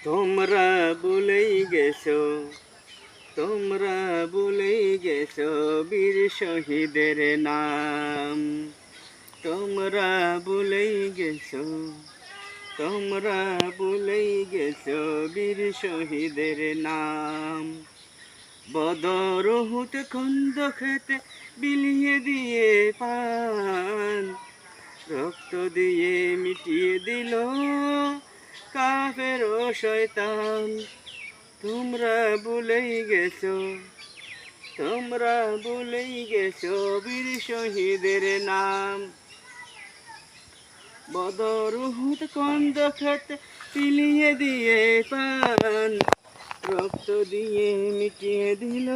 তোমরা ভুলেই গেছো, তোমরা ভুলেই গেছো বীর শহীদের নাম। তোমরা ভুলেই গেছো, তোমরা ভুলেই গেছো বীর শহীদের নাম। বদর উহুদ খন্দকেতে বিলিয়ে দিয়ে পান, রক্ত দিয়ে মিটিয়ে দিল কাফের ও শয়তান। তোমরা ভুলেই গেছো, তোমরা ভুলেই গেছো বীর শহীদের নাম। বদর উহুদ খন্দকেতে বিলিয়ে দিয়ে পান, রক্ত দিয়ে মিটিয়ে দিল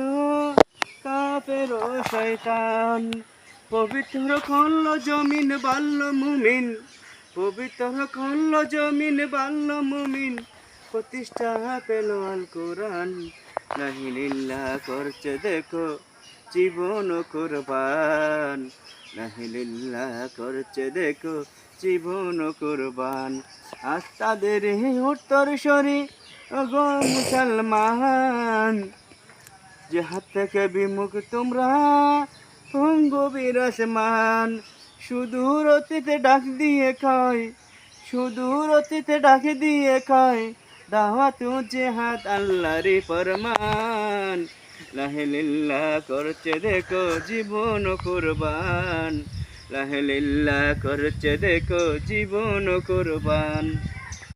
কাফের ও শয়তান। পবিত্র করল জমিন বাল্য মুমিন, পবিত্র করল জমিন বাল্য মুমিন, প্রতিষ্ঠা পেল আল কোরআন। লাহিলিল্লাহ করছে দেখো জীবন কুরবান, লাহিলিল্লাহ করছে দেখো জীবন কুরবান। আজ তাদের উত্তর সরি গো মুসলমান, যে হাত থেকে বিমুখ তোমরা ভঙ্গ বিরাজমান। সুদূর অতীতে ডাক দিয়ে কয়, সুদূর অতীতে ডাক দিয়ে কয়, দাওয়াত জেহাদ আল্লাহরই ফরমান। লাহিলিল্লাহ করছে দেখো জীবন কুরবান, লাহিলিল্লাহ করছে দেখো জীবন কুরবান।